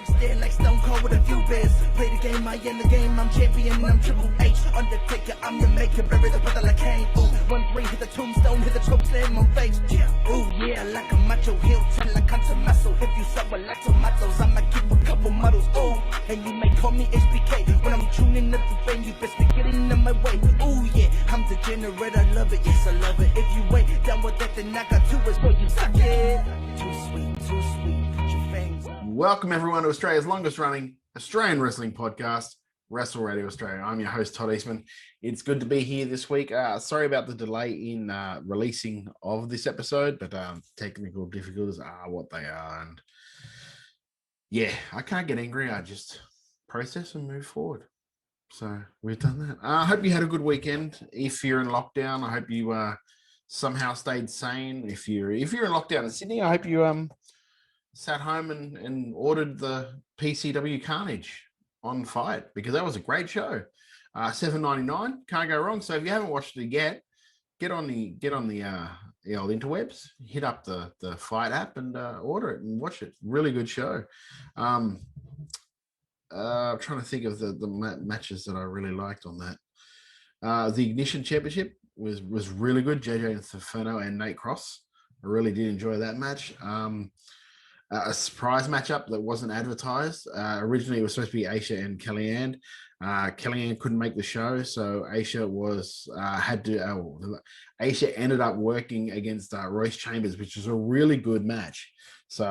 Stand like Stone Cold with a few beers. Play the game, I in the game. I'm champion, I'm Triple H. Undertaker, I'm your maker. Bury the brother like Kane. Ooh, 1-3, hit the tombstone, hit the choke slam on face. Ooh, yeah, like a macho heel, tell like I'm muscle. If you suffer like tomatoes, I'ma keep a couple models. Ooh, and you may call me HBK. When I'm tuning up the vein, you best be getting in my way. Ooh, yeah, I'm degenerate, I love it, yes, I love it. If you wait down with that, then I got two words for you, suck it. Too sweet, put your fangs. Welcome everyone to Australia's longest running Australian wrestling podcast, Wrestle Radio Australia. I'm your host, Todd Eastman. It's good to be here this week. Sorry about the delay in releasing of this episode, but technical difficulties are what they are. And yeah, I can't get angry. I just process and move forward. So we've done that. I hope you had a good weekend. If you're in lockdown, I hope you somehow stayed sane. If you're in lockdown in Sydney, I hope you sat home and ordered the PCW Carnage on Fight, because that was a great show. $7.99, can't go wrong. So if you haven't watched it yet, get on the old interwebs, hit up the Fight app and order it and watch it. Really good show. I'm trying to think of the matches that I really liked on that. The Ignition Championship was really good. JJ Inferno and Nate Cross. I really did enjoy that match. A surprise matchup that wasn't advertised. Originally, it was supposed to be Aisha and Kellyanne. Kellyanne couldn't make the show, so Aisha Aisha ended up working against Royce Chambers, which was a really good match. So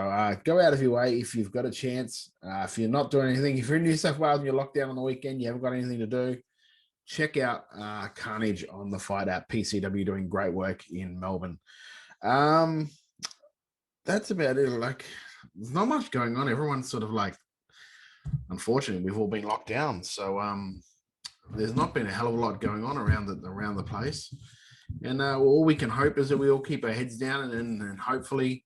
go out of your way if you've got a chance. If you're not doing anything, if you're in New South Wales and you're locked down on the weekend, you haven't got anything to do, check out Carnage on the Fight app. PCW doing great work in Melbourne. That's about it. Like, there's not much going on. Everyone's sort of like, unfortunately, we've all been locked down. So there's not been a hell of a lot going on around the place. And all we can hope is that we all keep our heads down and hopefully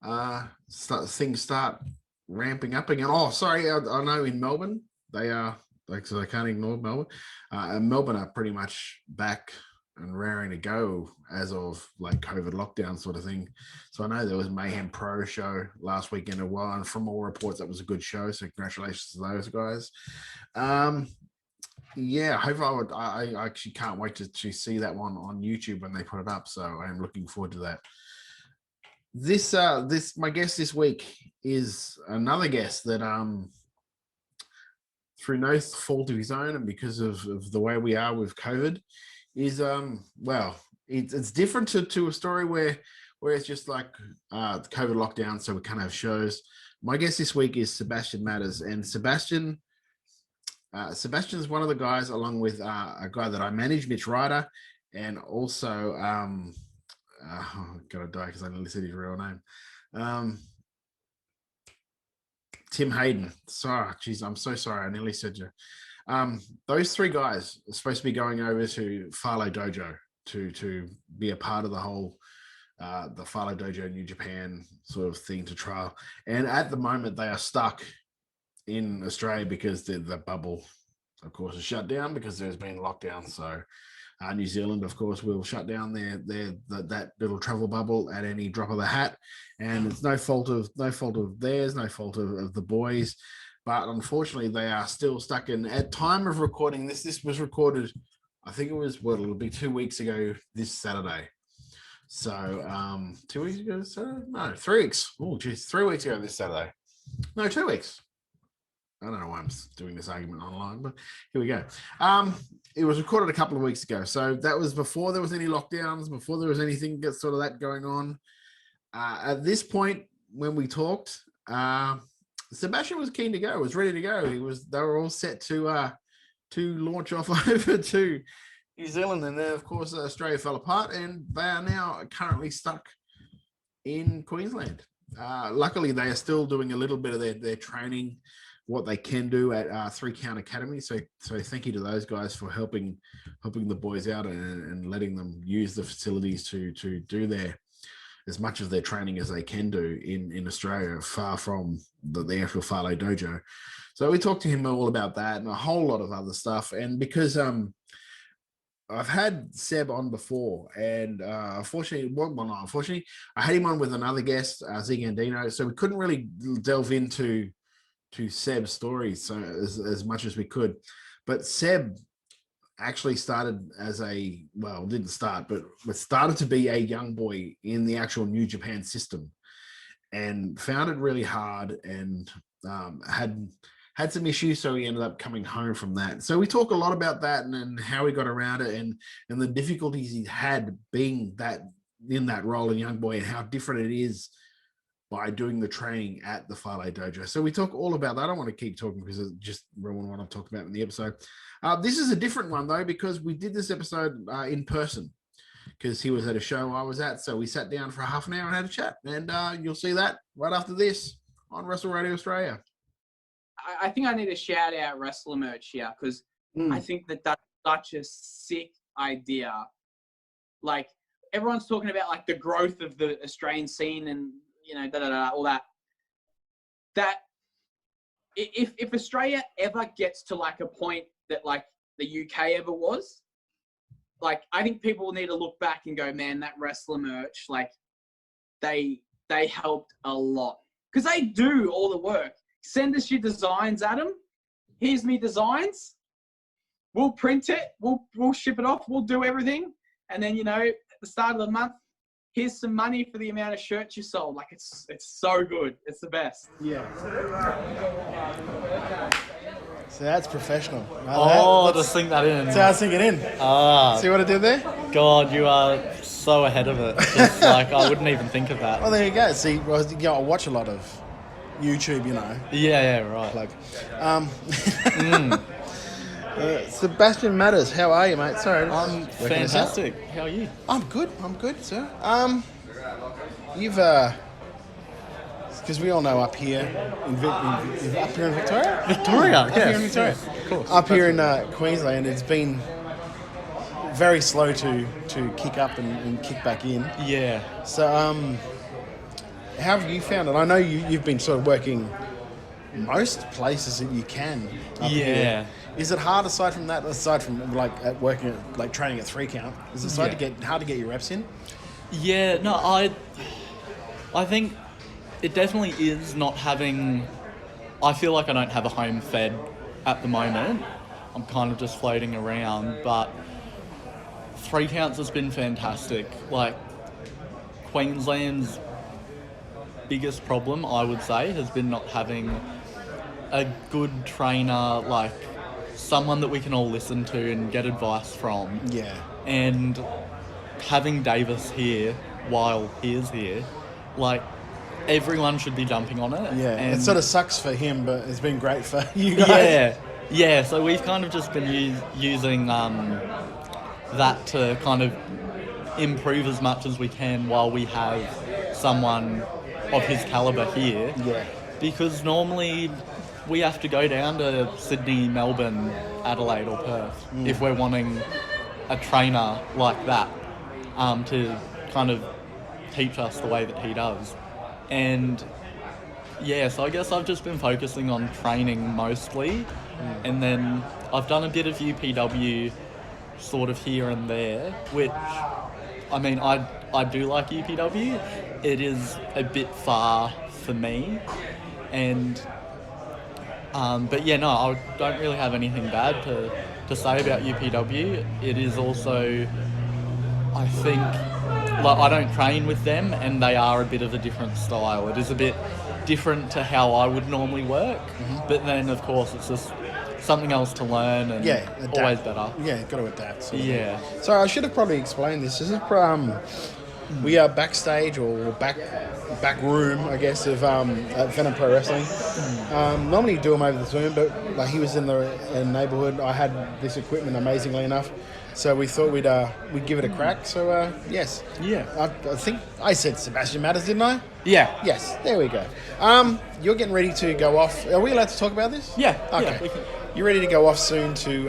things start ramping up again. Oh, sorry, I know in Melbourne, they are, so I can't ignore Melbourne. Melbourne are pretty much back and raring to go as of like COVID lockdown sort of thing. So I know there was Mayhem Pro show last weekend as well, and from all reports that was a good show. So congratulations to those guys. Yeah, hopefully I actually can't wait to see that one on YouTube when they put it up. So I'm looking forward to that. This my guest this week is another guest that through no fault of his own and because of the way we are with COVID, is well, it's different to a story where it's just like the COVID lockdown, so we can't have shows. My guest this week is Sebastian Matters, and Sebastian's one of the guys, along with a guy that I manage, Mitch Ryder, and also gotta die because I nearly said his real name, Tim Hayden. Sorry, geez, I'm so sorry, I nearly said you. Those three guys are supposed to be going over to Falé Dojo to be a part of the whole the Falé Dojo New Japan sort of thing to trial. And at the moment, they are stuck in Australia because the bubble, of course, is shut down because there's been lockdown. So New Zealand, of course, will shut down that little travel bubble at any drop of the hat. And it's no fault of theirs, no fault of the boys. But unfortunately, they are still stuck in. At time of recording this was recorded, I think it was it'll be 2 weeks ago this Saturday. So 2 weeks ago this Saturday? No, 3 weeks. Oh, geez, 3 weeks ago this Saturday. No, 2 weeks. I don't know why I'm doing this argument online, but here we go. It was recorded a couple of weeks ago. So that was before there was any lockdowns, before there was anything sort of that going on. At this point, when we talked, Sebastian was keen to go, was ready to go. They were all set to launch off over to New Zealand. And then, of course, Australia fell apart, and they are now currently stuck in Queensland. Luckily, they are still doing a little bit of their training, what they can do at 3 Count Academy. So thank you to those guys for helping the boys out and letting them use the facilities to do as much of their training as they can do in Australia, far from the actual Falé Dojo. So we talked to him all about that and a whole lot of other stuff. And because I've had Seb on before, and unfortunately, I had him on with another guest, Zig Andino, so we couldn't really delve into Seb's story so as much as we could. But Seb actually started didn't start, but started to be a young boy in the actual New Japan system, and found it really hard, and had some issues, so he ended up coming home from that. So we talk a lot about that and how he got around it, and the difficulties he had being that in that role in young boy, and how different it is by doing the training at the Falé Dojo. So we talk all about that. I don't want to keep talking because it's just ruin what I've talked about in the episode. This is a different one though, because we did this episode in person, because he was at a show I was at. So we sat down for half an hour and had a chat, and you'll see that right after this on Wrestle Radio Australia. I think I need to shout out Wrestler Merch here, because I think that's such a sick idea. Like, everyone's talking about like the growth of the Australian scene and, you know, all that. That if Australia ever gets to like a point that like the UK ever was, like, I think people need to look back and go, man, that Wrestler Merch, like, they helped a lot, because they do all the work. Send us your designs, Adam. Here's me designs. We'll print it. We'll ship it off. We'll do everything. And then, you know, at the start of the month, here's some money for the amount of shirts you sold. Like, it's so good. It's the best. Yeah. So that's professional. Just sink that in. So I sink it in. See what I did there? God, you are so ahead of it. Just like, I wouldn't even think of that. Well, there you go. See, I watch a lot of YouTube, you know. Yeah, right. Plug. Sebastian Matters, how are you, mate? Sorry. I'm fantastic. How are you? I'm good, sir. You've, because we all know up here in Victoria? Victoria, Up here in Victoria. Of course. Up here in Queensland, it's been very slow to kick up and kick back in. Yeah. So, how have you found it? I know you've been sort of working most places that you can up here. Is it hard aside from like working at, like training at 3 count? Is it hard to get your reps in? Yeah, no, I think it definitely is not having. I feel like I don't have a home fed at the moment. I'm kind of just floating around, but 3 counts has been fantastic. Like, Queensland's biggest problem, I would say, has been not having a good trainer, like someone that we can all listen to and get advice from. Yeah. And having Davis here while he's here, like, everyone should be jumping on it. Yeah, and it sort of sucks for him, but it's been great for you guys. Yeah. So we've kind of just been using that to kind of improve as much as we can while we have someone of his caliber here. Yeah. Because normally we have to go down to Sydney, Melbourne, Adelaide or Perth if we're wanting a trainer like that to kind of teach us the way that he does. And yeah, so I guess I've just been focusing on training mostly, and then I've done a bit of UPW sort of here and there, which, I mean, I do like UPW. It is a bit far for me, and but yeah, no, I don't really have anything bad to say about UPW. It is also, I think, like, I don't train with them, and they are a bit of a different style. It is a bit different to how I would normally work, but then of course it's just something else to learn, and always better. Yeah, got to adapt. Yeah. So I should have probably explained this. This is we are backstage or back room, I guess, of at Venom Pro Wrestling. Normally do them over the Zoom, but like he was in the neighbourhood. I had this equipment, amazingly enough. So we thought we'd give it a crack. So yes, I think I said Sebastian Matters, didn't I? Yeah. Yes, there we go. You're getting ready to go off. Are we allowed to talk about this? Yeah. Okay. Yeah, you're ready to go off soon to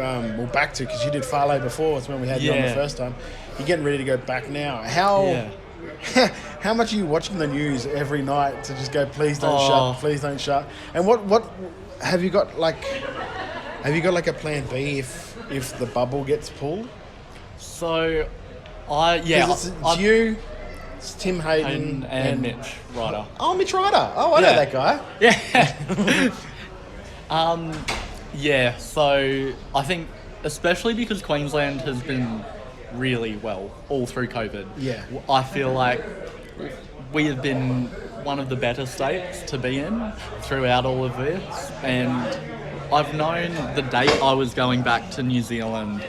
back to, because you did Falé before. It's when we had you on the first time. You're getting ready to go back now. How much are you watching the news every night to just go, please don't shut, please don't shut? And what have you got like a plan B if the bubble gets pulled? So, it's you, it's Tim Hayden and Mitch Ryder. Oh, Mitch Ryder. Oh, I know that guy. Yeah. Yeah, so I think especially because Queensland has been really well all through COVID. Yeah. I feel like we have been one of the better states to be in throughout all of this, and I've known the date I was going back to New Zealand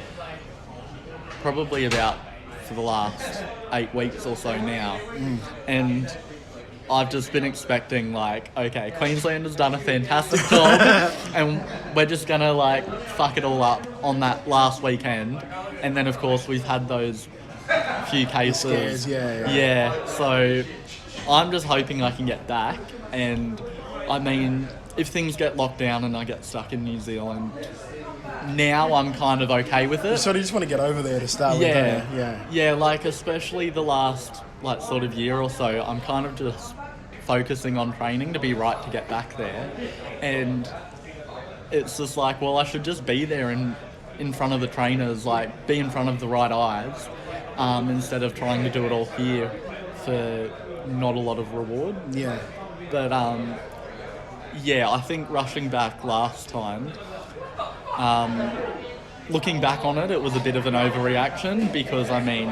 probably about for the last 8 weeks or so now, and I've just been expecting, like, okay, Queensland has done a fantastic job and we're just gonna, like, fuck it all up on that last weekend. And then, of course, we've had those few cases. Scares, yeah. Yeah, so I'm just hoping I can get back. And, I mean, if things get locked down and I get stuck in New Zealand, now I'm kind of okay with it. So you just want to get over there to start with, don't you? Yeah. Yeah, like, especially the last, like, sort of year or so, I'm kind of just focusing on training to be right to get back there. And it's just like, well, I should just be there in front of the trainers, like, be in front of the right eyes, instead of trying to do it all here for not a lot of reward. Yeah. But, yeah, I think rushing back last time, looking back on it, it was a bit of an overreaction because, I mean,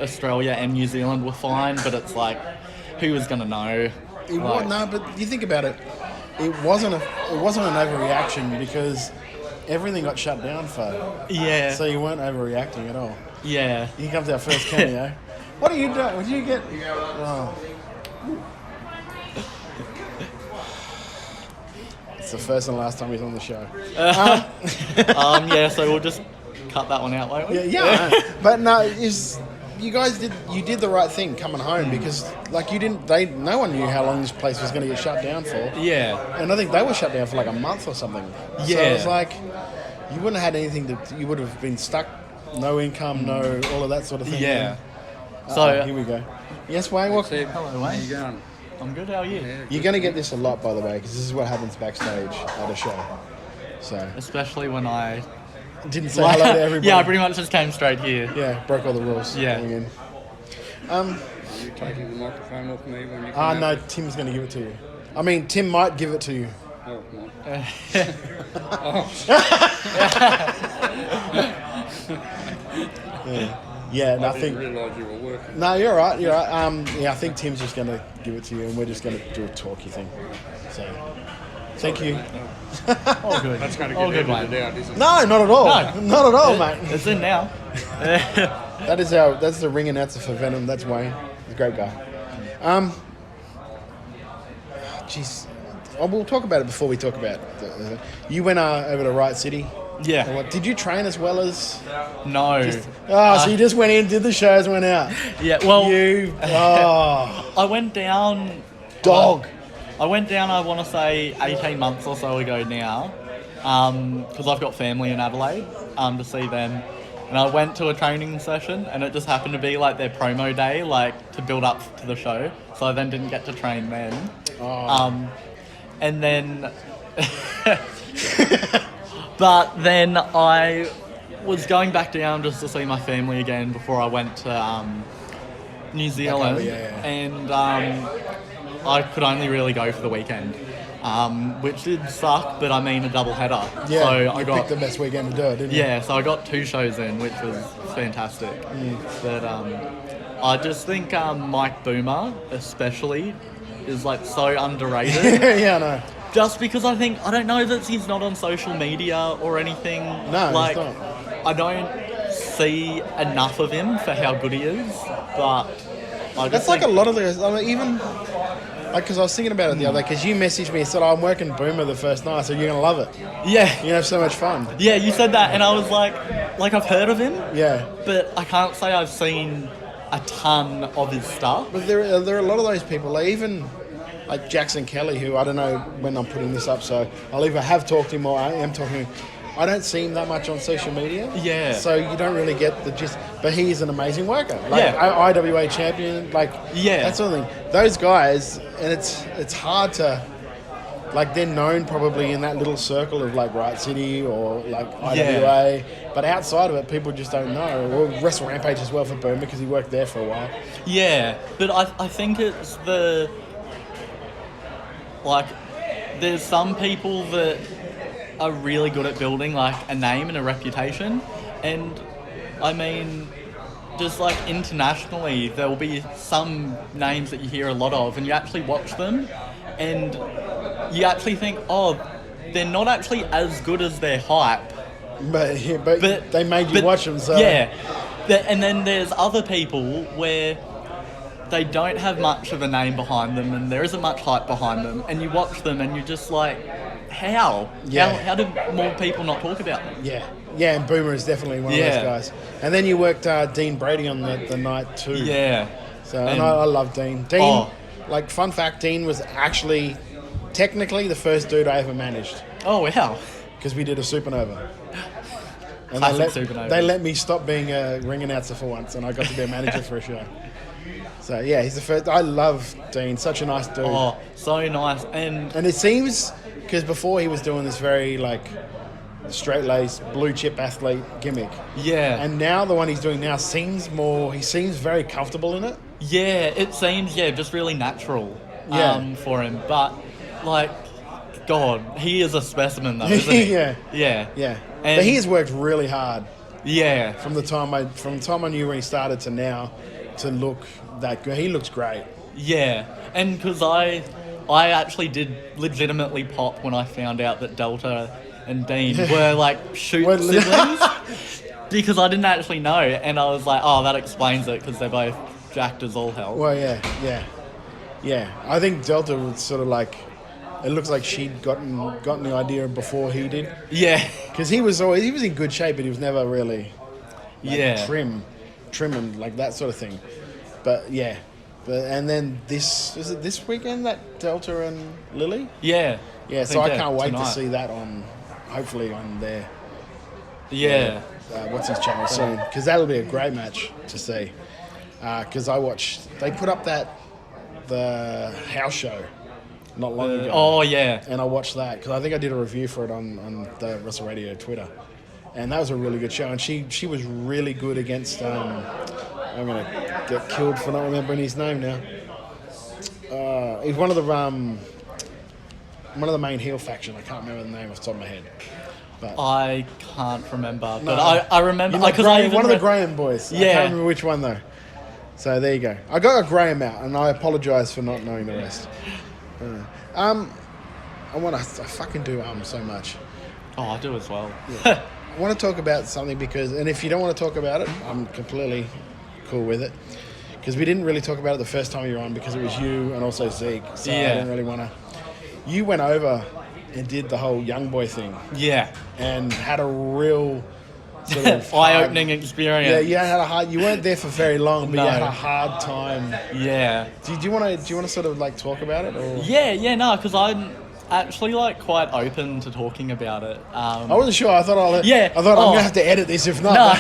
Australia and New Zealand were fine, but it's like, who was going to know? No, but you think about it, it wasn't an overreaction because everything got shut down for. Yeah. So you weren't overreacting at all. Yeah. Here comes our first cameo. What are you doing? What did you get? Oh. It's the first and last time he's on the show. Yeah, so we'll just cut that one out, won't we? Yeah. But no, you guys did the right thing coming home because like no one knew how long this place was going to get shut down for. Yeah. And I think they were shut down for like a month or something. Yeah. So it was like you wouldn't have had anything you would have been stuck, no income, no all of that sort of thing. Yeah. So here we go. Yes, Wayne. Hello, Wayne. How you going? I'm good. How are you? You're going to get this a lot, by the way, because this is what happens backstage at a show. So Especially when I didn't say hello to everybody. Yeah, I pretty much just came straight here. Yeah, broke all the rules. Yeah. Going in. Are you taking the microphone off me when you come No, out? Tim's going to give it to you. I mean, Tim might give it to you. Oh, no. Yeah, I nothing. didn't realise you were working. No, you're right. You're right. Yeah, I think Tim's just going to give it to you, and we're just going to do a talky thing. So, thank you. All good. That's going to All get good, edited mate. out, isn't it? No, not at all. No. Not at all, mate. It's in now. That's the ring announcer for Venom. That's Wayne. He's a great guy. Jeez. Oh, we'll talk about it before we talk about it. You went over to Riot City. Yeah. Did you train as well as? No. So you just went in, did the shows, went out. Yeah. Well, I went down. dog. I went down. I want to say 18 months or so ago now, because I've got family in Adelaide to see them. And I went to a training session, and it just happened to be like their promo day, like to build up to the show. So I then didn't get to train then. And then, but then I was going back down just to see my family again before I went to New Zealand, and I could only really go for the weekend, which did suck. But I mean, a double header. Yeah, so you I got picked the best weekend to do it, didn't you? yeah. So I got 2 shows in, which was fantastic. But I just think Mike Boomer, especially, is like so underrated. Yeah, I know. Just because I don't know that he's not on social media or anything. No, like, he's not. I don't see enough of him for how good he is, but I just That's like a think- lot of the. I mean, even like because I was thinking about it the other day because you messaged me and said, I'm working Boomer the first night, so you're gonna love it. Yeah, You're gonna have so much fun. yeah. You said that, and I was like I've heard of him, Yeah. but I can't say I've seen a ton of his stuff. But there are a lot of those people, like even like Jackson Kelly, who I don't know when I'm putting this up, so I'll either have talked to him or I am talking to him. I don't see him that much on social media. Yeah. So you don't really get the gist. But he's an amazing worker. Like Yeah. IWA champion, like Yeah. that sort of thing. Those guys, and it's hard to, like they're known probably in that little circle of like Riot City or like IWA. But outside of it, people just don't know. Or Wrestle Rampage as well for Boom because he worked there for a while. Yeah, but I think it's the, like, there's some people that are really good at building like a name and a reputation, and I mean, just like internationally, there will be some names that you hear a lot of, and you actually watch them, and you actually think, oh, they're not actually as good as their hype. But they made you watch them, so... Yeah. And then there's other people where they don't have much of a name behind them and there isn't much hype behind them, and you watch them and you're just like, how? Yeah. How did more people not talk about them? Yeah. Yeah, and Boomer is definitely one of those guys. And then you worked Dean Brady on the night too. Yeah. So, and I love Dean. Dean, like, fun fact, Dean was actually technically the first dude I ever managed. Oh, wow. Because we did a supernova. And Supernova. They let me stop being a ring announcer for once, and I got to be a manager for a show. So, yeah, he's the first. I love Dean. Such a nice dude. Oh, so nice. And it seems, because before he was doing this very, like, straight-laced, blue-chip athlete gimmick. Yeah. And now the one he's doing now seems very comfortable in it. Yeah, it seems, just really natural for him. But, like, God, he is a specimen, though, isn't he? Yeah. Yeah. And but he has worked really hard. Yeah. From the time I knew when he started to now, to look that good. He looks great. Yeah, and because I actually did legitimately pop when I found out that Delta and Dean were like shoot siblings, because I didn't actually know, and I was like, oh, that explains it, because they're both jacked as all hell. Well, yeah. I think Delta was sort of like, it looks like she'd gotten the idea before he did. Yeah. Because he was in good shape, but he was never really trim and like that sort of thing. But yeah. And then this weekend that Delta and Lily? Yeah. Yeah, so I can't wait to see that hopefully on their what's his channel soon, because that'll be a great match to see. Because they put up the house show not long ago. Oh, yeah. And I watched that, because I think I did a review for it on the Russell Radio Twitter. And that was a really good show. And she was really good against, I'm going to get killed for not remembering his name now. He's one of the main heel faction. I can't remember the name off the top of my head. But I can't remember. But I remember. One of the Graham boys. Yeah. I can't remember which one, though. So there you go. I got a Graham out, and I apologise for not knowing the rest. I fucking do so much. Oh, I do as well. Yeah. I want to talk about something and if you don't want to talk about it, I'm completely cool with it. Because we didn't really talk about it the first time you were on, because it was you and also Zeke. So I didn't really want to. You went over and did the whole young boy thing. Yeah. And had a real sort of eye-opening experience. Yeah, you weren't there for very long, but you had a hard time. Yeah. Do you want to sort of like talk about it? Or? No, because I'm actually like quite open to talking about it. I wasn't sure. I thought I'm gonna have to edit this if not.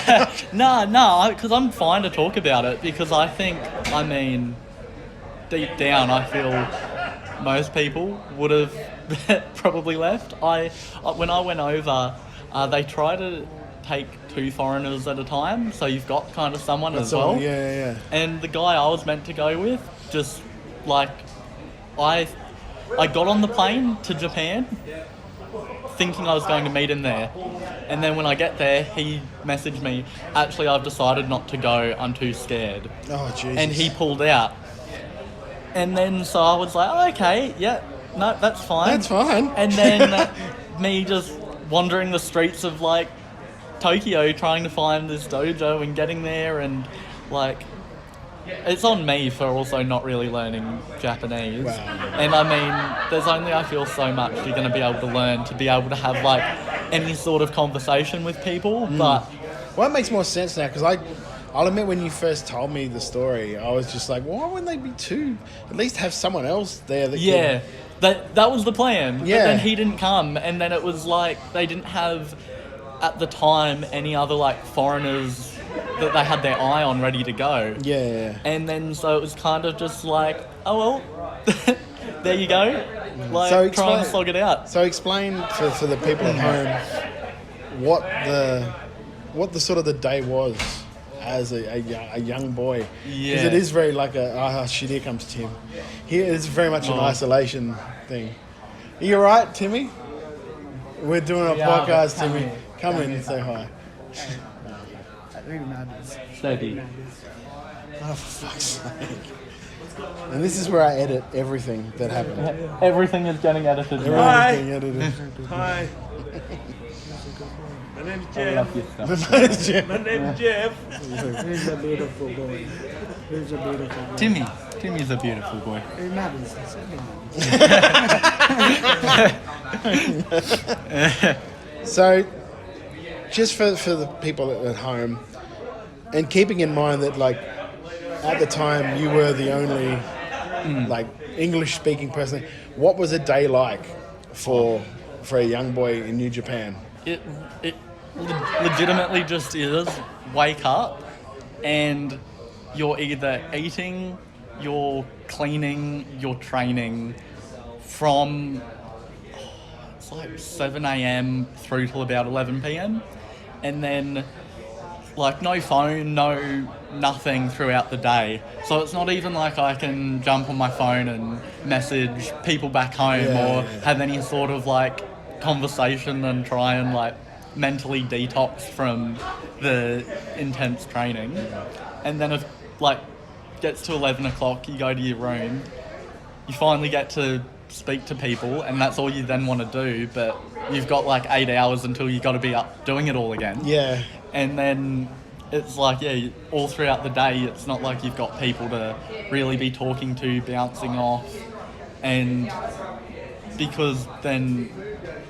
No, because I'm fine to talk about it, because I think, deep down, I feel most people would have probably left. When I went over, they try to take 2 foreigners at a time, so you've got kind of someone as well. Yeah. And the guy I was meant to go with, just like, I got on the plane to Japan thinking I was going to meet him there. And then when I get there, he messaged me, actually, I've decided not to go, I'm too scared. Oh, Jesus. And he pulled out. And then, so I was like, okay, no, that's fine. That's fine. And then me just wandering the streets of, like, Tokyo trying to find this dojo and getting there, and, like, it's on me for also not really learning Japanese. Wow. And there's only, I feel, so much you're going to be able to learn to be able to have like any sort of conversation with people. But it makes more sense now, because I'll admit, when you first told me the story, I was just like, why wouldn't they be 2? At least have someone else there that that was the plan. Yeah. But then he didn't come, and then it was like they didn't have at the time any other like foreigners that they had their eye on ready to go. Yeah. And then so it was kind of just like, oh well, there you go. Like, so try and slog it out. So explain for the people at home what the sort of the day was as a young boy. Yeah. Because it is very like here comes Tim. Here it's very much an isolation thing. Are you alright, Timmy? We're doing a Yeah, podcast, but Timmy. Come in and say hi. It really matters. Steady. Oh, for fuck's sake. And this is where I edit everything that happened. Everything is getting edited now. Everything edited. Hi. My name's I Jeff. love your stuff. My name's Jeff. He's a beautiful boy. He's a beautiful boy. Timmy's a beautiful boy. It matters. It matters. So, just for the people at home, and keeping in mind that, like, at the time you were the only, like, English-speaking person, what was a day like for a young boy in New Japan? It legitimately just is wake up and you're either eating, you're cleaning, you're training from it's like 7 a.m. through till about 11 p.m. and then like no phone, no nothing throughout the day. So it's not even like I can jump on my phone and message people back home or have any sort of like conversation and try and like mentally detox from the intense training. And then if like gets to 11 o'clock, you go to your room, you finally get to speak to people and that's all you then want to do, but you've got like 8 hours until you got to be up doing it all again. Yeah. And then it's like, yeah, all throughout the day, it's not like you've got people to really be talking to, bouncing off. And because then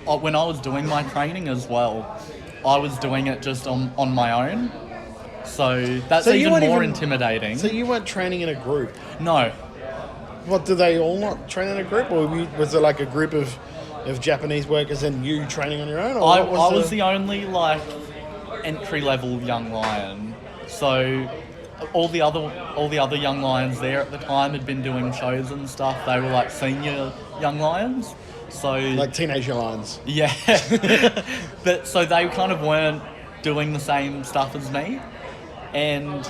when I was doing my training as well, I was doing it just on my own. So that's even more intimidating. So you weren't training in a group? No. What, do they all not train in a group? Or was there like a group of Japanese workers and you training on your own? Or I was the only like entry-level young lion. So all the other young lions there at the time had been doing shows and stuff. They were like senior young lions. So like teenage lions. Yeah. But so they kind of weren't doing the same stuff as me. And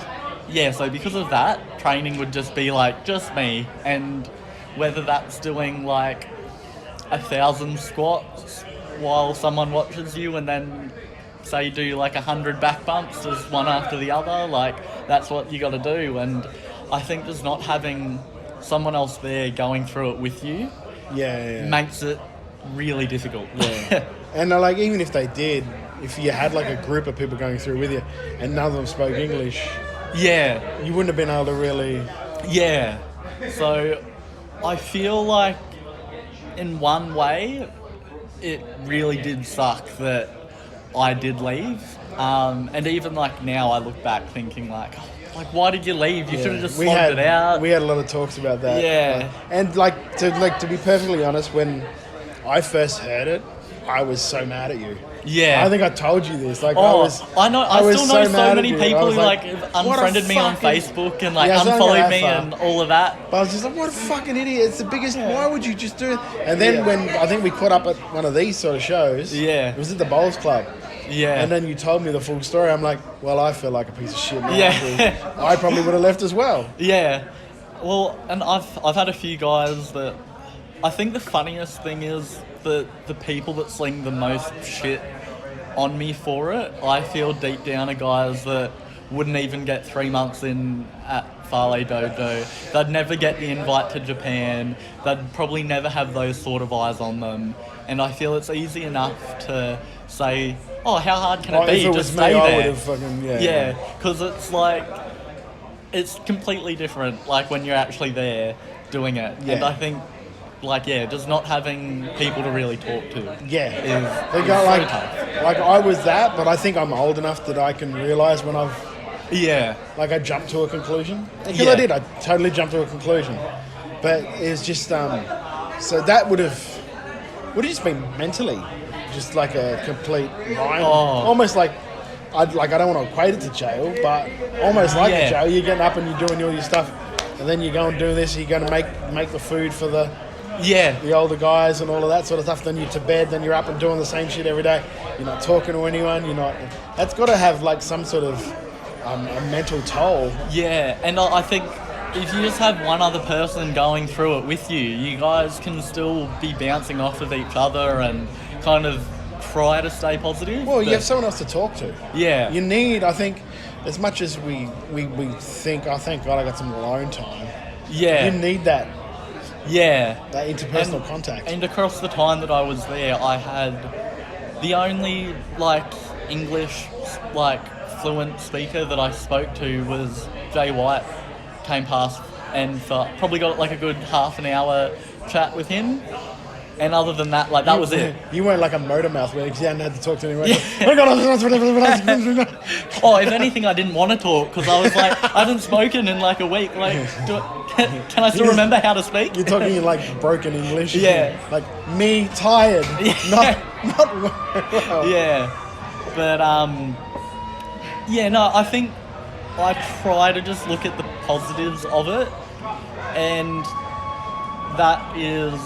yeah, so because of that, training would just be like just me. And whether that's doing like 1,000 squats while someone watches you and then say do like 100 back bumps just one after the other, like that's what you got to do. And I think just not having someone else there going through it with you makes it really difficult. Yeah. And like even if they did, if you had like a group of people going through with you and none of them spoke English, you wouldn't have been able to really... Yeah. So I feel like in one way it really did suck that I did leave. And even like now I look back thinking like why did you leave? You should have just slogged it out. We had a lot of talks about that. Yeah. And to be perfectly honest, when I first heard it, I was so mad at you. Yeah. I think I told you this. Like I still know so so many you. people who like unfriended me on Facebook and like unfollowed me and all of that. But I was just like, what a fucking idiot. It's the biggest, why would you just do it? And then when I think we caught up at one of these sort of shows, it was at the Bowls Club. Yeah. And then you told me the full story. I'm like, well, I feel like a piece of shit now. Yeah. I probably would have left as well. Yeah. Well, and I've had a few guys that I think the funniest thing is the people that sling the most shit on me for it, I feel deep down are guys that wouldn't even get 3 months in at Falé Dojo. They'd never get the invite to Japan. They'd probably never have those sort of eyes on them. And I feel it's easy enough to say, oh, how hard can it be? If it Just was stay me, I there. would have fucking, Yeah, because it's like, it's completely different, like when you're actually there doing it. Yeah. And I think, like, just not having people to really talk to is They so go tough. like I was that, but I think I'm old enough that I can realise when I've I jumped to a conclusion. Because I did, I totally jumped to a conclusion. But it was just so that would have just been mentally just like a complete mind, almost like I don't want to equate it to jail, but almost like a jail. You're getting up and you're doing all your stuff, and then you go and do this. You're going to make the food for the older guys and all of that sort of stuff. Then you're to bed. Then you're up and doing the same shit every day. You're not talking to anyone. That's got to have like some sort of a mental toll. Yeah, and I think if you just have one other person going through it with you, you guys can still be bouncing off of each other and kind of try to stay positive. Well, you but- have someone else to talk to. Yeah. You need, I think, as much as we think, oh, thank God I got some alone time. Yeah. You need that Yeah. interpersonal contact. And across the time that I was there, I had the only like English like fluent speaker that I spoke to was Jay White. Came past and probably got like a good half an hour chat with him. And other than that, like that was it. You weren't like a motor mouth where you hadn't had to talk to anyone. Yeah. Oh, if anything, I didn't want to talk because I was like, I haven't spoken in like a week. Like, can I still remember how to speak? You're talking in like broken English. Yeah. Like me tired. Yeah. Not well. Yeah. But yeah, no, I think I try to just look at the positives of it, and that is,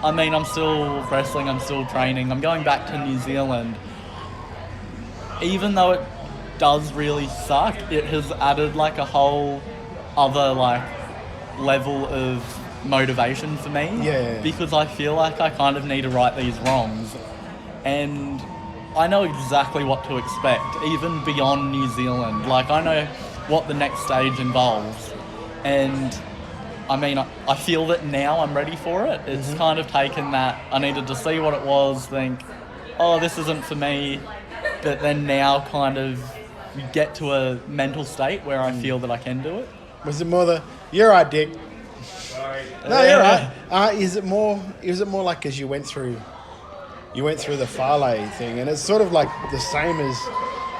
I mean, I'm still wrestling, I'm still training, I'm going back to New Zealand. Even though it does really suck, it has added like a whole other like level of motivation for me. Yeah. Because I feel like I kind of need to right these wrongs. And I know exactly what to expect, even beyond New Zealand. Like, I know what the next stage involves. And I mean, I feel that now I'm ready for it. It's kind of taken that, I needed to see what it was, think, oh, this isn't for me. But then now kind of get to a mental state where I feel that I can do it. Was it more the, you're right, Dick? No, you're right. Is it more like because you went through the Falé thing, and it's sort of like the same as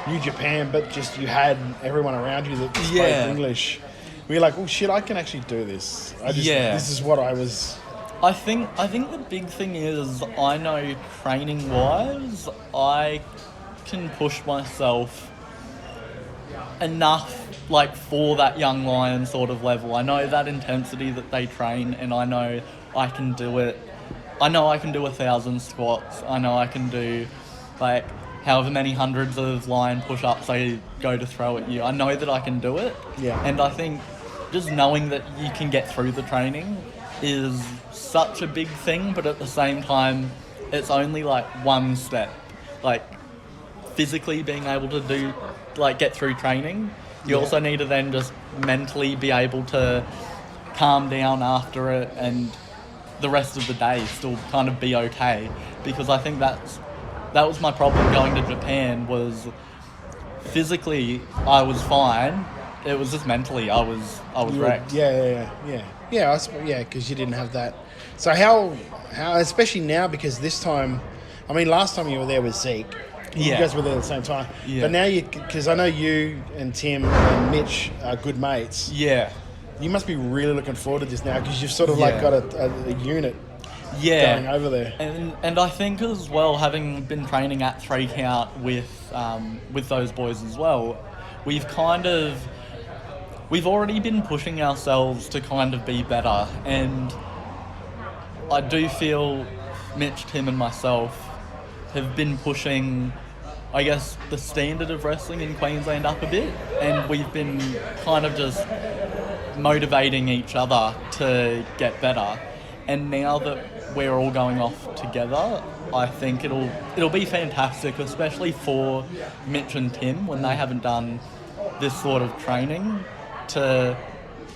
New Japan, but just you had everyone around you that spoke English. We're like, oh shit, I can actually do this. This is what I was. I think the big thing is, I know training wise, I can push myself enough like for that young lion sort of level. I know that intensity that they train, and I know I can do it. I know I can do 1,000 squats. I know I can do like however many hundreds of lion push-ups they go to throw at you. I know that I can do it. Yeah. And I think just knowing that you can get through the training is such a big thing, but at the same time, it's only like one step. Like physically being able to do, like get through training, you also need to then just mentally be able to calm down after it and the rest of the day still kind of be okay. Because I think that was my problem going to Japan, was physically I was fine. It was just mentally I was wrecked. Yeah, because you didn't have that. So how especially now, because this time, I mean, last time you were there with Zeke. You guys were there at the same time. Yeah. But now because I know you and Tim and Mitch are good mates. Yeah. You must be really looking forward to this now, because you've sort of like got a unit going over there. And I think as well, having been training at 3 Count with those boys as well, we've already been pushing ourselves to kind of be better. And I do feel Mitch, Tim and myself have been pushing, I guess, the standard of wrestling in Queensland up a bit, and we've been kind of just motivating each other to get better. And now that we're all going off together, I think it'll be fantastic, especially for Mitch and Tim when they haven't done this sort of training, to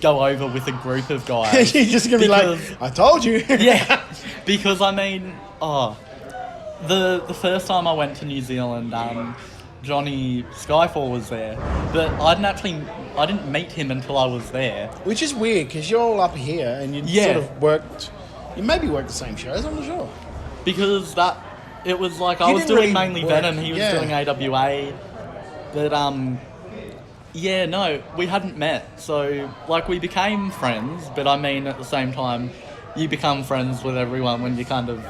go over with a group of guys. You're just gonna be like, I told you. Yeah, because I mean, the first time I went to New Zealand, Johnny Skyfall was there, but I didn't meet him until I was there. Which is weird, because you're all up here and you sort of you maybe worked the same shows, I'm not sure. Because it was like I was doing mainly Venom, he was doing AWA, but we hadn't met, so like we became friends, but I mean at the same time, you become friends with everyone when you're kind of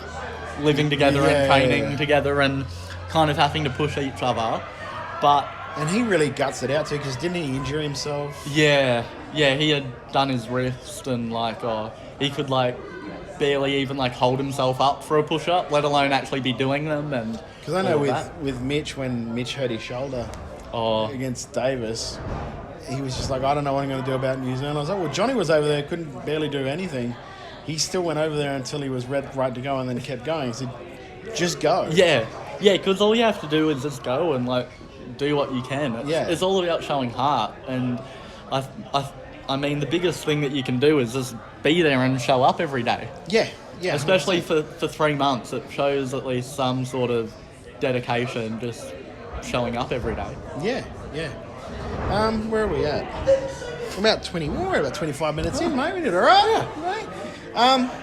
living together and training together and kind of having to push each other. And he really guts it out too, because didn't he injure himself? Yeah, he had done his wrist, and he could barely even hold himself up for a push-up, let alone actually be doing them. And because I know with Mitch, when Mitch hurt his shoulder against Davis, he was just like, I don't know what I'm going to do about New Zealand. I was like, well, Johnny was over there, couldn't barely do anything. He still went over there until he was right to go, and then kept going. He said, just go. Yeah. Yeah, because all you have to do is just go and like do what you can. It's all about showing heart, and I mean the biggest thing that you can do is just be there and show up every day. Yeah. Especially for 3 months, it shows at least some sort of dedication, just showing up every day. Yeah. Where are we at? We're about 25 minutes in, mate. We did all right. Yeah.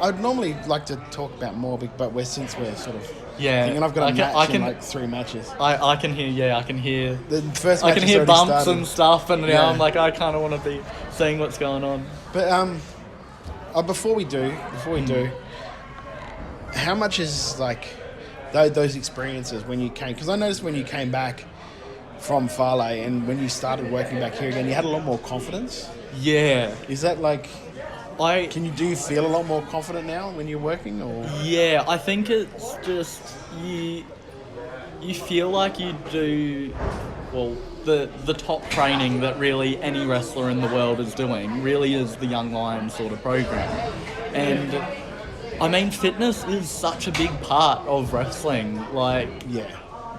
I'd normally like to talk about more, but since we're sort of thinking, I've got a match in like 3 matches. I can hear the first match. I can hear bumps started. and stuff, and now I'm like, I kind of want to be seeing what's going on. But before we do, how much is like those experiences when you came? Because I noticed when you came back from Falé and when you started working back here again, you had a lot more confidence. Yeah. Is that like? Do you feel a lot more confident now when you're working, or? Yeah, I think it's just you feel like you do the top training that really any wrestler in the world is doing really is the Young Lions sort of program. And I mean, fitness is such a big part of wrestling. Like,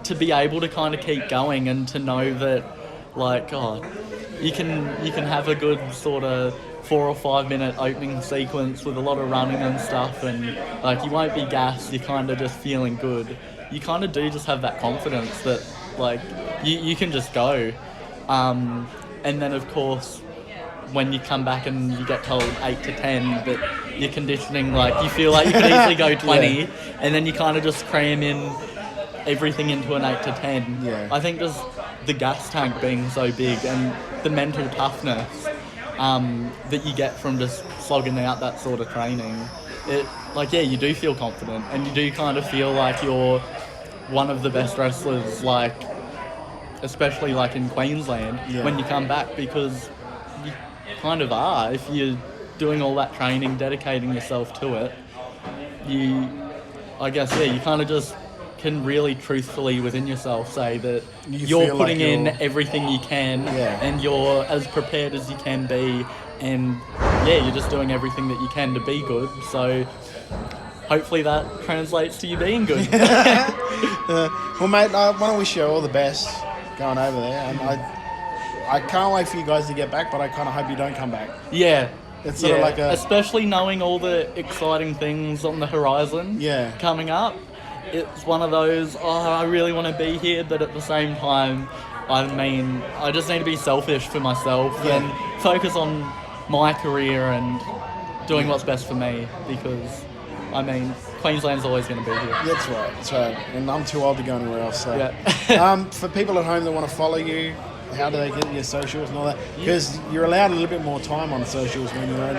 to be able to kind of keep going and to know that, like, you can have a good sort of 4 or 5 minute opening sequence with a lot of running and stuff, and like you won't be gassed, you're kind of just feeling good. You kind of do just have that confidence that like you can just go. And then of course when you come back and you get told 8 to 10, but your conditioning, like you feel like you could easily go 20, and then you kind of just cram in everything into an 8 to 10. I think just the gas tank being so big and the mental toughness that you get from just slogging out that sort of training, you do feel confident, and you do kind of feel like you're one of the best wrestlers, like especially like in Queensland when you come back, because you kind of are. If you're doing all that training, dedicating yourself to it, you kind of just can really truthfully within yourself say that you're putting in everything you can, and you're as prepared as you can be, and you're just doing everything that you can to be good. So hopefully that translates to you being good. Well, mate, I want to wish you all the best going over there, and I can't wait for you guys to get back, but I kind of hope you don't come back. It's sort of like especially knowing all the exciting things on the horizon coming up. It's one of those, I really want to be here, but at the same time, I mean, I just need to be selfish for myself and focus on my career and doing what's best for me, because, I mean, Queensland's always going to be here. That's right. And I'm too old to go anywhere else. So. For people at home that want to follow you, how do they get your socials and all that? Because you're allowed a little bit more time on socials when you're in.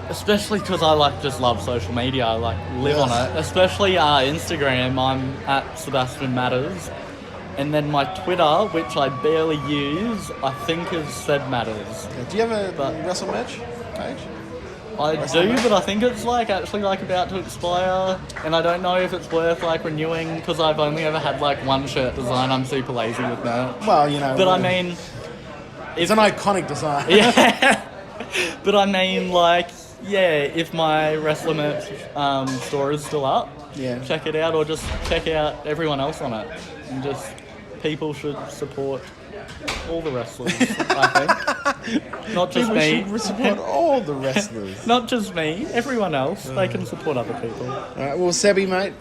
Especially because I just love social media. I live on it. Especially Instagram. I'm at Sebastian Matters, and then my Twitter, which I barely use, I think is Seb Matters. Do you have a wrestle match page? I do, but I think it's actually about to expire, and I don't know if it's worth renewing, because I've only ever had one shirt design. I'm super lazy with that. Well, you know. But I mean, it's an iconic design. But I mean, if my wrestler merch store is still up, check it out, or just check out everyone else on it. And just people should support all the wrestlers, I think. Not just me. People should support all the wrestlers. Not just me, everyone else. They can support other people. All right, well, Sebby, mate,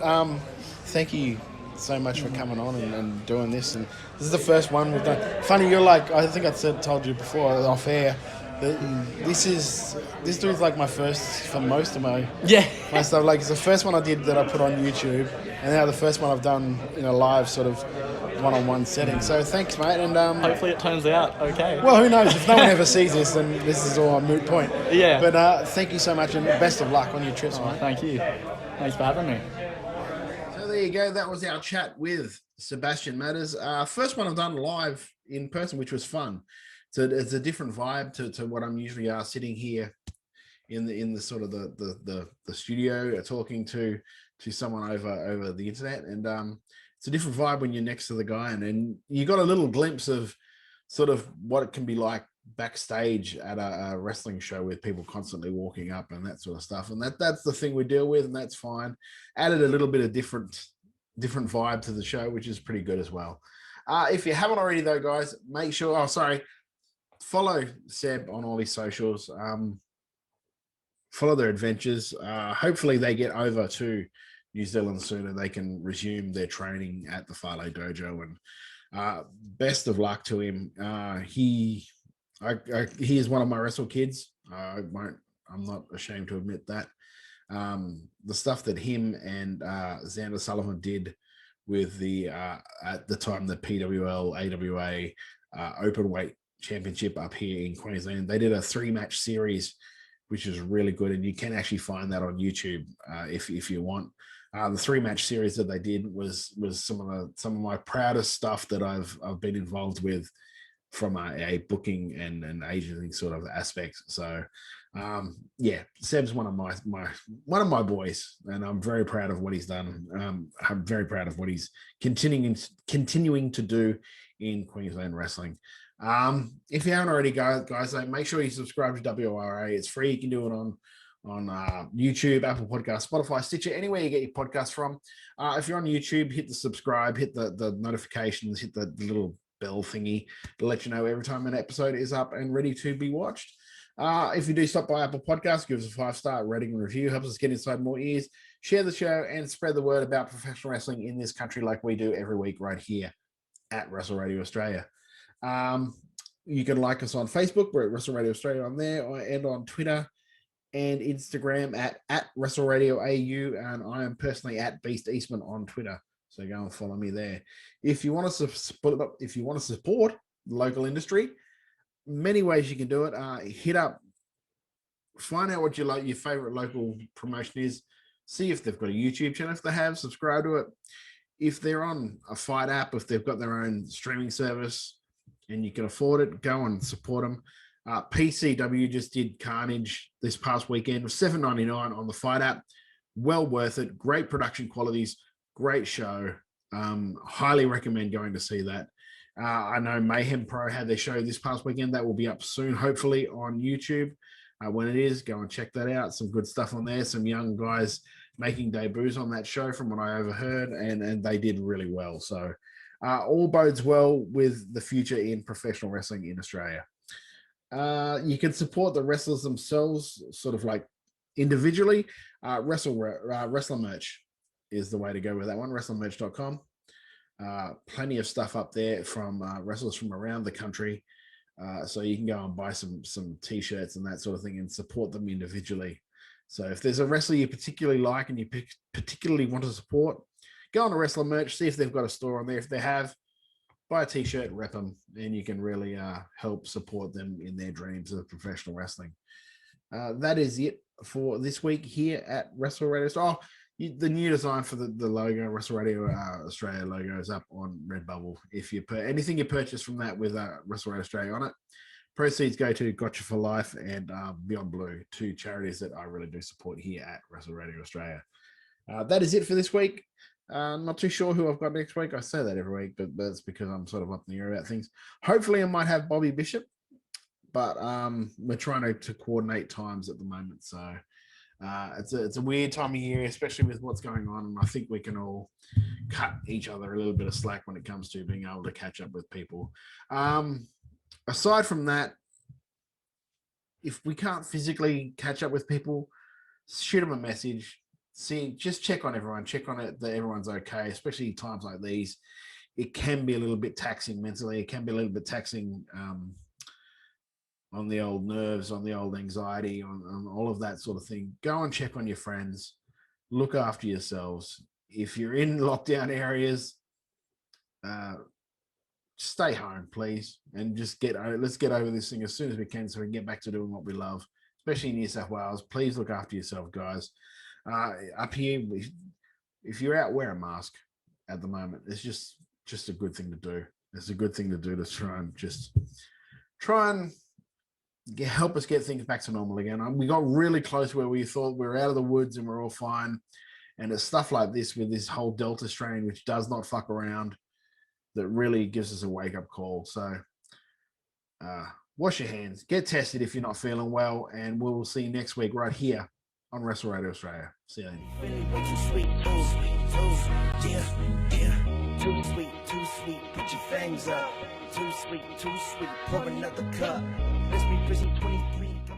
thank you so much for coming on and doing this. And this is the first one we've done. Funny, you're I think I told you before off air, this dude's my first for most of my stuff. It's the first one I did that I put on YouTube, and now the first one I've done in a live sort of one-on-one setting. So thanks, mate, and hopefully it turns out okay. Well, who knows? If no one ever sees this, then this is all a moot point. But thank you so much, and best of luck on your trips, mate. Thank you. Thanks for having me. So there you go. That was our chat with Sebastian Matters. First one I've done live in person, which was fun. So it's a different vibe to what I'm usually sitting here in the sort of the studio talking to someone over the internet, and it's a different vibe when you're next to the guy, and you got a little glimpse of sort of what it can be like backstage at a wrestling show with people constantly walking up and that sort of stuff. And that's the thing we deal with, and that's fine. Added a little bit of different vibe to the show, which is pretty good as well. If you haven't already though, guys, make sure, follow Seb on all his socials. Follow their adventures. Hopefully they get over to New Zealand sooner. They can resume their training at the Falé Dojo, and best of luck to him. He is one of my wrestle kids. I'm not ashamed to admit that. The stuff that him and Xander Sullivan did with the at the time the PWL AWA open weight championship up here in Queensland, they did a 3-match series, which is really good, and you can actually find that on YouTube if you want. The 3-match series that they did was some of my proudest stuff that I've been involved with from a booking and agency sort of aspect. So Seb's one of my boys, and I'm very proud of what he's done. I'm very proud of what he's continuing to do in Queensland wrestling. If you haven't already, guys, make sure you subscribe to WRA. It's free. You can do it on YouTube, Apple Podcasts, Spotify, Stitcher, anywhere you get your podcasts from. If you're on YouTube, hit the subscribe, hit the notifications, hit the little bell thingy to let you know every time an episode is up and ready to be watched. If you do stop by Apple Podcasts, give us a 5-star rating and review. Helps us get inside more ears. Share the show and spread the word about professional wrestling in this country like we do every week right here at Wrestle Radio Australia. You can like us on Facebook. We're at Wrestle Radio Australia on there, and on Twitter and Instagram at Wrestle Radio AU, and I am personally at Beast Eastman on Twitter. So go and follow me there. If you want to support the local industry, many ways you can do it. Hit up, find out what your favorite local promotion is. See if they've got a YouTube channel. If they have, subscribe to it. If they're on a fight app, if they've got their own streaming service and you can afford it, go and support them. PCW just did Carnage this past weekend. It was $7.99 on the fight app. Well worth it. Great production qualities. Great show. Highly recommend going to see that. I know Mayhem Pro had their show this past weekend. That will be up soon, hopefully, on YouTube. When it is, go and check that out. Some good stuff on there. Some young guys making debuts on that show from what I overheard, and they did really well. So all bodes well with the future in professional wrestling in Australia. You can support the wrestlers themselves, sort of like individually. Wrestler merch is the way to go with that one. WrestleMerch.com. Plenty of stuff up there from wrestlers from around the country. So you can go and buy some t-shirts and that sort of thing and support them individually. So if there's a wrestler you particularly like and you particularly want to support, go on to Wrestler Merch, see if they've got a store on there. If they have, buy a t-shirt, rep them, and you can really help support them in their dreams of professional wrestling. That is it for this week here at Wrestle Radio. The new design for the logo, Wrestle Radio Australia logo, is up on Redbubble. If you anything you purchase from that with Wrestle Radio Australia on it, proceeds go to Gotcha for Life and Beyond Blue, two charities that I really do support here at Wrestle Radio Australia. That is it for this week. Not too sure who I've got next week. I say that every week, but that's because I'm sort of up in the air about things. Hopefully I might have Bobby Bishop, but we're trying to coordinate times at the moment. So it's a weird time of year, especially with what's going on. And I think we can all cut each other a little bit of slack when it comes to being able to catch up with people. Aside from that, if we can't physically catch up with people, shoot them a message. Just check on everyone. Check on it that everyone's okay, especially times like these. It can be a little bit taxing mentally. It can be a little bit taxing on the old nerves, on the old anxiety, on all of that sort of thing. Go and check on your friends. Look after yourselves. If you're in lockdown areas, stay home, please, and let's get over this thing as soon as we can so we can get back to doing what we love, especially in New South Wales. Please look after yourself, guys. Up here, if you're out, wear a mask at the moment. It's just a good thing to do. It's a good thing to do to try and help us get things back to normal again. We got really close where we thought we were out of the woods and we're all fine. And it's stuff like this with this whole Delta strain, which does not fuck around, that really gives us a wake-up call. So wash your hands, get tested if you're not feeling well, and we will see you next week right here on Wrestle Radio Australia. See you then. Feeling way too sweet, yeah. Too sweet, put your fangs up. Too sweet, pour another cup. Let's be busy 23.